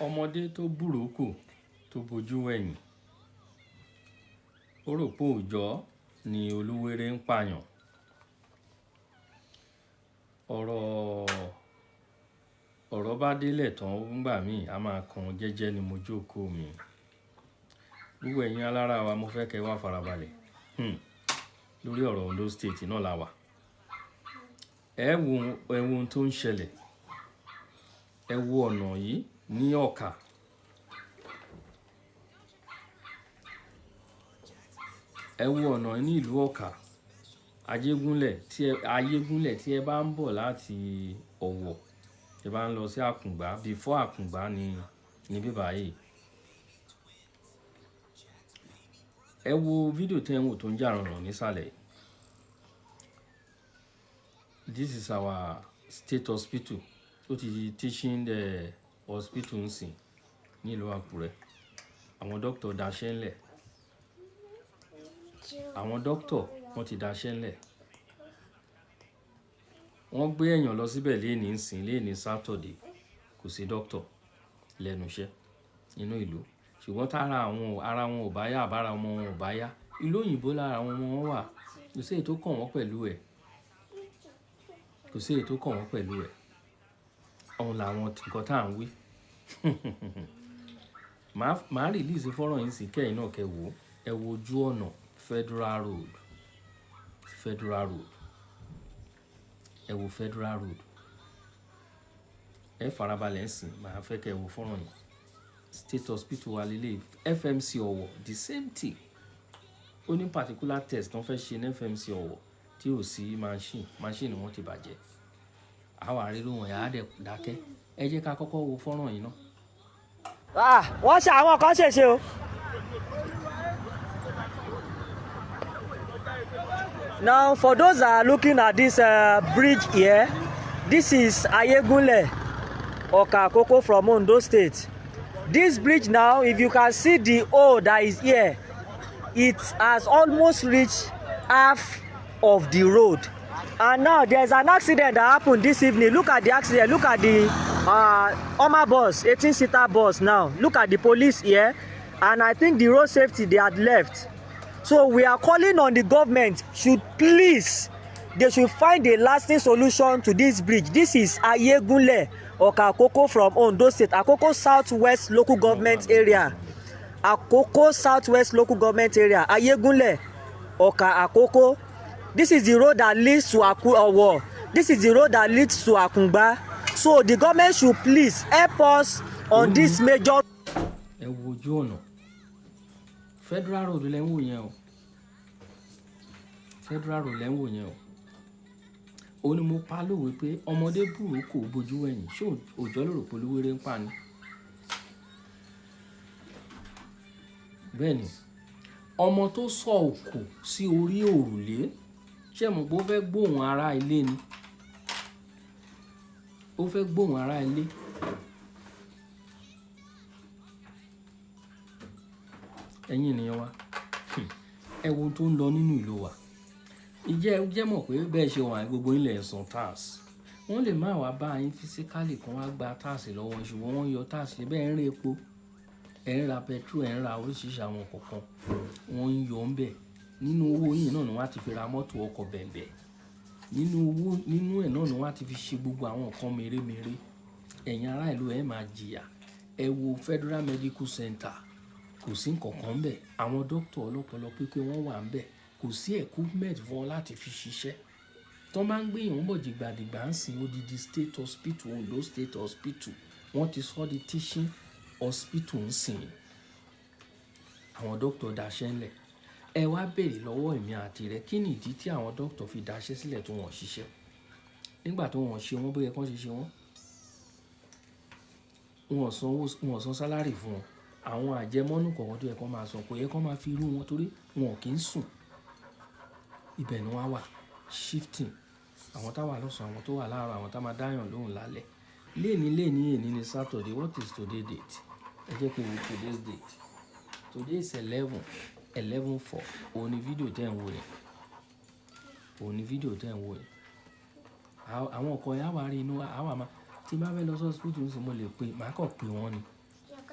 ọmọdé tó búròkù tó bojú wẹ̀yìn ó rò pé òòjọ́ ni olúwere ń pààyàn. ọ̀rọ̀ bá délẹ̀ tán ńgbà míì a máa kan jẹ́jẹ́ ni mo jókòó mi. gbogbo ẹ̀yin alára wa mo fẹ́ kẹ́ wá farabalẹ̀ lórí ọ̀rọ̀ Ondo State náà la wà. ẹ wo ohun tó ń ṣẹlẹ̀, ẹ wo ọ̀nà yìí ní Ọ̀kà. ẹ wo ọ̀nà ní ìlú Ọ̀kà Ayégúnlẹ̀ tí ẹ bá ń bọ̀ láti Ọ̀wọ̀ ẹ bá ń lọ sí Àkùngbá before Àkùngbá ní bíbá yìí. ẹ wo fídíò tẹ́ ń wò tó ń jà rànràn nísàlẹ̀. This is our state hospital. Ó ti teaching the hospital ń sìn nílùú Àkúrẹ́. Àwọn dókítà daṣẹ́ ńlẹ̀. Àwọn dókítà wọ́n ti daṣẹ́ ńlẹ̀. Wọ́n gbé èèyàn lọ síbẹ̀ léèní ń sìn léèní Saturday. Kò sí dókítà lẹ́nu iṣẹ́ nínú ìlú. Ṣùgbọ́n tára ara wọn ò bá yá àbára ọmọ wọn ò bá yá. Ìlú òyìnbó lára àwọn ọmọ wọn wà. Kò sí èyí tó kàn wọ́n pẹ̀lú ẹ̀. Kò sí èyí tó kàn wọ́n pẹ̀lú ẹ̀. Ọ̀hun làwọn nǹkan tá à ń wí. Màá release fọ́nrán yìí sí kẹ́yìn náà kẹ́ wò. Ẹ wo ojú ọ̀nà Federal Road. Ẹ wo Federal Road. Ẹ farabalẹ̀ ń sìn, màá fẹ́ kẹ́ wo fọ́nrán yìí. State hospital wa lélẹ̀ FMC Ọ̀wọ̀ the same thing. Ó ní particular test wọ́n fẹ́ ṣe ní FMC Ọ̀wọ̀ tí ò sí machine wọn ti bàjẹ́. Àwọn àrílò wọn yà á dẹ̀ dákẹ́. Ẹ jẹ́ ká kọ́kọ́ wo fọ́nrán yìí náà. Wọ́n ṣe àwọn kan ṣèṣe o. Now for those that are looking at this bridge here, this is Ayégúnlẹ̀ Ọ̀kà from Ondo State. This bridge now, if you can see the hole that is here, it has almost reached half of the road. And now there's an accident that happened this evening. Look at the accident. Look at the Oma bus, 18-seater bus now. Look at the police here. And I think the road safety, they had left. So we are calling on the government, they should find a lasting solution to this bridge. This is Ayégúnlẹ̀ Ọ̀kà from Ondo State, Akoko Southwest Local Government Area. Akoko Southwest Local Government Area, Ayégúnlẹ̀ Ọ̀kà Akoko. This is the road that leads to Owo. This is the road that leads to Àkùngbá. So the government should please help us on this major. Ẹ wo ojú ọ̀nà Federal Road lẹ́ ń wò yẹn o. Federal Road lẹ́ ń wò yẹn o. Ó ní mo pa lówe pé ọmọdé búròkù bojú ẹ̀yìn ṣé òòjọ́ lórò pé olúwere ń pa ni. Bẹ́ẹ̀ni ọmọ tó sọ òkò sí orí òrùlé ṣé mo pé ó fẹ́ gbóhùn ará ilé ni. Ó fẹ́ gbóhùn ará ilé. Ẹ̀yin ènìyàn wa ẹ wo ohun tó ń lọ nínú ìlú wa. Jẹ́ mọ̀ pé bẹ́ẹ̀ ṣe wà gbogbo ilẹ̀ ẹ̀sán tax. Wọ́n lè má wá bá yín physically kan wá gba tax lọ́wọ́ ṣùgbọ́n wọ́n yọ tax bẹ́ẹ̀ ń rí epo ẹ̀ ń ra petrol ẹ̀ ń ra oríṣiríṣi àwọn kọ̀ọ̀kan wọ́n ń yọ ń bẹ̀. Nínú owó yìí náà ni wọ́n á ti fi ra mọ́tò ọkọ̀ bẹ̀m̀bẹ̀. Nínú ẹ̀ náà ni wọ́n á ti fi ṣe gbogbo àwọn nǹkan mèremère. Ẹ̀yin ará ìlú ẹ̀ máa jìyà. Ẹ wo Federal Medical Center. Kò sí nǹkankan bẹ̀. Àwọn dókítà ọlọ́pọlọ pípé wọ́n wà ń bẹ̀. Kò sí equipment fún wọn láti fi ṣiṣẹ́. Tọ́ máa ń gbé èèyàn bọ̀ dìgbàdìgbà ń sìn odidi state hospital Ondo State Hospital. Wọ́n ti sọ di teaching hospital ń sìn. Àwọn dókítà daṣẹ́ ńlẹ̀. Ẹ wá béèrè lọ́wọ́ èmi àti rẹ̀ kí ni ìdí tí àwọn dókítà fi daṣẹ́ sílẹ̀ tó wọ́n ṣiṣẹ́. Nígbà tó wọ́n ṣe wọ́n bóyá kán ṣe wọ́n. Wọ́n san sálárì fún wọn. Àwọn àjẹmọ́nú kọ̀ọ̀kan tó yẹ kán máa san kò yẹ kán máa fi irú wọn torí wọn kì í sùn. Ibẹ̀ ni wọ́n wà shifting. Àwọn tá wà lọ́sàn-án, àwọn tó wà láàárọ̀, àwọn tá máa dáyàn lóhùn lálẹ́. Léni ni Saturday. What is today date? Ẹ jẹ́ kí n wo today's date. Today is 11/4. Òun ni fídíò tẹ́ ń wò yẹn. Àwọn ọkọ̀ yẹn á wà rí inú àwa máa tí bá fẹ́ lọ sí hospital ní sọ mo lè pè máa kàn pè wọ́n ni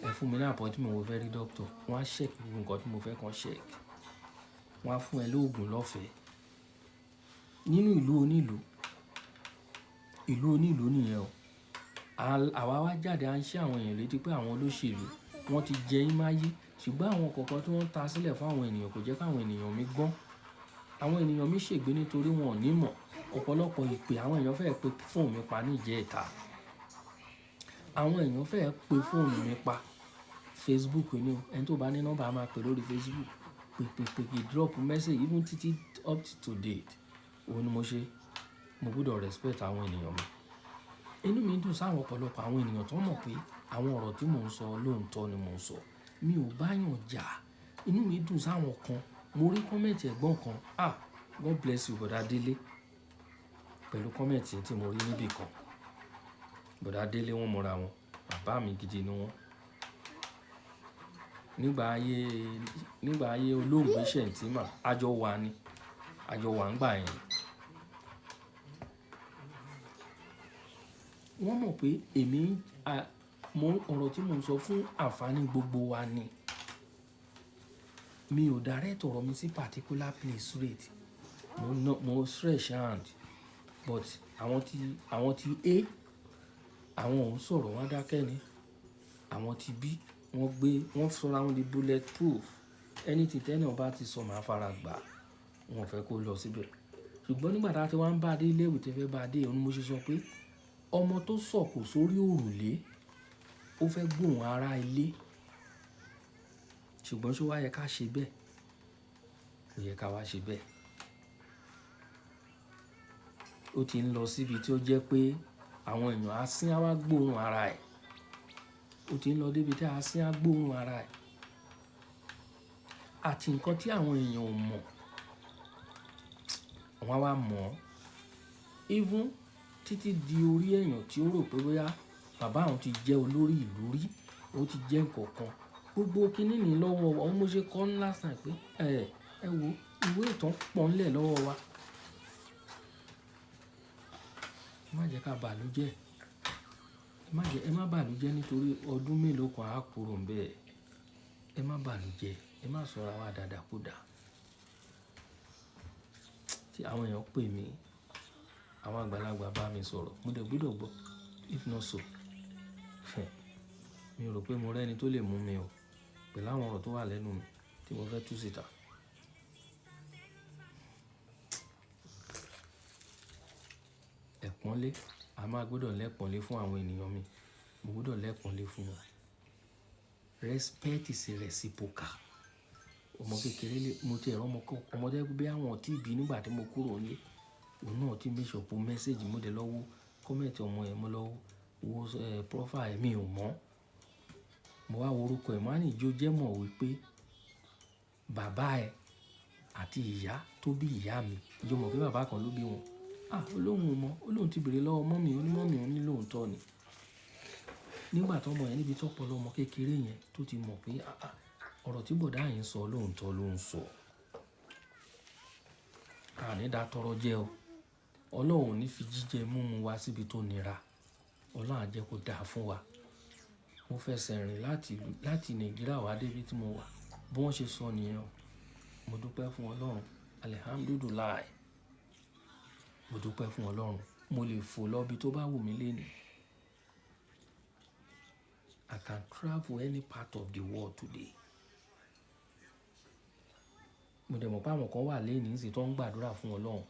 ẹ fún mi ní appointment mo fẹ́ rí doctor, wọ́n á check gbogbo nǹkan tí mo fẹ́ kàn check, wọ́n á fún ẹ lóògùn lọ́fẹ̀ẹ́ nínú ìlú onílùú nìyẹn o. Àwa wá jáde à ń ṣe àwọn èèyàn létí pé àwọn olóṣèlú wọ́n ti jẹ yín máyé, ṣùgbọ́n àwọn kọ̀ọ̀kan tí wọ́n ta sílẹ̀ fún àwọn ènìyàn kò jẹ́ káwọn ènìyàn mi gbọ́n. Àwọn ènìyàn mi ṣègbé nítorí wọn ò ní mọ̀. Ọ̀pọ̀lọpọ̀ ìpè àwọn èèyàn fẹ́ pe fóònù mi pa ní ìjẹta. Àwọn èèyàn fẹ́ pe fóònù mi pa. Facebook ni o, ẹni tó bá ní nọ́mbà máa pè lórí Facebook, pè drop message even títí up to date. Òun ni mo ṣe. Mo gbọ́dọ̀ respect àwọn ènìyàn mi. Inú mi dùn sáwọn ọ̀pọ̀lọpọ̀ àwọn ènìyàn tó mọ̀ pé àwọn ọ̀rọ̀ tí mò ń sọ lóòótọ́ ni mò ń sọ. Mi ò bá yàn jà. Inú mi dùn sáwọn kan. Mo rí kọ́mẹ̀ntì ẹ̀gbọ́n kan. God bless you Bọ̀dá Délé. Pẹ̀lú kọ́mẹ̀ntì tí mo rí níbì kan. Bọ̀dá Délé wọ́n mọ̀ra wọn. Bàbá mi gidi ni wọ́n. Nígbà ayé olóògbé Ṣẹ̀ntímà, àjọ wa ń gbà yẹn. Wọ́n mọ̀ pé ọ̀rọ̀ tí mò ń sọ fún àǹfààní gbogbo wa ni. Mi ò direct ọ̀rọ̀ mi sí particular place straight. Mo stretch hand. But àwọn tí àwọn ò ń sọ̀rọ̀ wọ́n dákẹ́ ni. Àwọn tí B wọ́n sọra wọn di bullet proof. Anything tẹ́ni ọba ti sọ máa fara gbà. Wọn fẹ́ kó lọ síbẹ̀. Ṣùgbọ́n nígbà tí a ti wá ń bá dé ilé ìwé tí fẹ́ bá dé, òun mo ṣe sọ pé ọmọ tó sọ̀kò sórí òrùlé ó fẹ́ gbóhùn ará ilé. Ṣùgbọ́n ṣó wá yẹ ká ṣe bẹ́ẹ̀? Kò yẹ ká wá ṣe bẹ́ẹ̀. Ó ti ń lọ síbi tí ó jẹ́ pé àwọn èèyàn asín á wá gbóhùn ara ẹ̀. Ó ti ń lọ débi tí asín á gbóhùn ara ẹ̀. Àti nǹkan tí àwọn èèyàn ò mọ̀, wọ́n á wá mọ̀. Even títí di orí èèyàn tí ó rò pé bóyá bàbá àwọn ti jẹ́ olórí ìlú rí, ó ti jẹ́ nǹkan kan. Gbogbo kíní ní lọ́wọ́ wa. Mo ṣe kọ́ ní last time pé ẹ wo ìwé ìtàn pọ̀ ńlẹ̀ lọ́wọ́ wa. Ẹ má jẹ́ ká bàlújẹ́. Ẹ má bàlújẹ́ nítorí ọdún mélòó kan á kúrò ńbẹ̀. Ẹ má bàlújẹ́. Ẹ má sọra wa dàdàkúdà. Tí àwọn èèyàn pè mí, àwọn àgbàlagbà bá mi sọ̀rọ̀, mo dẹ̀ gbọ́dọ̀ gbọ́. If not so, mi ò rò pé mo rẹ́ni tó lè mú mi o. Pẹ̀lú àwọn ọ̀rọ̀ tó wà lẹ́nu mi tí mo fẹ́ tú síta. Ẹ̀pọ́nlé, a máa gbọ́dọ̀ lẹ́pọ̀nlé fún àwọn ènìyàn mi. Mo gbọ́dọ̀ lẹ́pọ̀nlé fún wọn. Respect is reciprocal. Ọmọ kékeré mo ti ẹ̀rọ ọmọdé bí àwọn tí bí nígbà tí mo kúrò nílé. Òun náà ti make sure message mo dẹ̀ lọ́wọ́ comment ọmọ ẹ̀ mo lọ́wọ́ wo profile mi ò mọ̀. Mo wá wo orúkọ ẹ̀, mo wá ní ìjọ jẹ́ mọ̀ wípé bàbá ẹ̀ àti ìyá tó bí ìyá mi, ìjọ mọ̀ pé bàbá kan ló bí wọn. Olóhùn ò mọ̀, olóhùn ti bèrè lọ́wọ́ mọ́mì, onímọ̀mì òní lóòótọ́ ni. Nígbà tó ọmọ yẹn níbi tó pọ̀ lọ́mọ kékeré yẹn tó ti mọ̀ pé ọ̀rọ̀ tí bọ̀dá yẹn sọ lóòótọ́ ló ń sọ. Àní dá tọrọ jẹ́ o. Ọlọ́run ò ní fi jíjẹ múmu wá síbi tó nira. Ọlọ́run á jẹ́ kó dáa fún wa. Mo fẹsẹ̀ rìn láti Nàìjíríà wá débi tí mo wà. Bí wọ́n ṣe sọ nìyẹn o. Mo dúpẹ́ fún Ọlọ́run. Alhamdulillah. Mo dúpẹ́ fún Ọlọ́run. Mo lè fò lọ bí tó bá wù mí lénìí. I can travel any part of the world today. Mo dẹ̀ mọ̀ pé àwọn kan wà lénìí sì tó ń gbàdúrà fún Ọlọ́run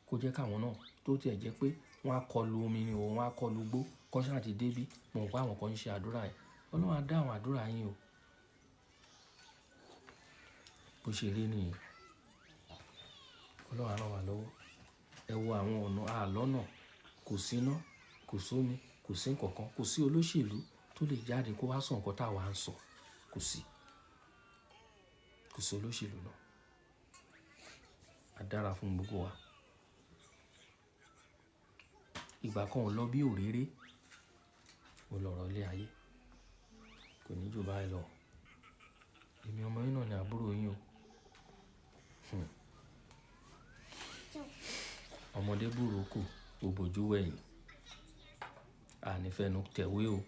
kó jẹ́ káwọn náà tó tiẹ̀ jẹ́ pé wọ́n á kọlu omi ni o, wọ́n á kọlu igbó kọ́ṣà ti débí. Mo mọ̀ pé àwọn kan ń ṣe àdúrà yẹn. Ọlọ́run á dá àwọn àdúrà yín o. Bó ṣe rí nìyẹn. Ọlọ́run á ràn wá lọ́wọ́. Ẹ wo àwọn ọ̀nà àlọ́nà, kò sí iná, kò sómi, kò sí nǹkankan, kò sí olóṣèlú tó lè jáde kó wá sọ nǹkan táwa ń sọ. Kò sí olóṣèlú náà. A dára fún gbogbo wa. Ìgbà kan ò lọ bí òréré. Ó lọ̀rọ̀ ilé ayé. Kò ní jù báyìí lọ. Èmi ọmọ yín náà ni àbúrò yín o. Ọmọdé burúkú, ògbójú wẹ̀yìn. Àní fẹnu tẹ̀wé o.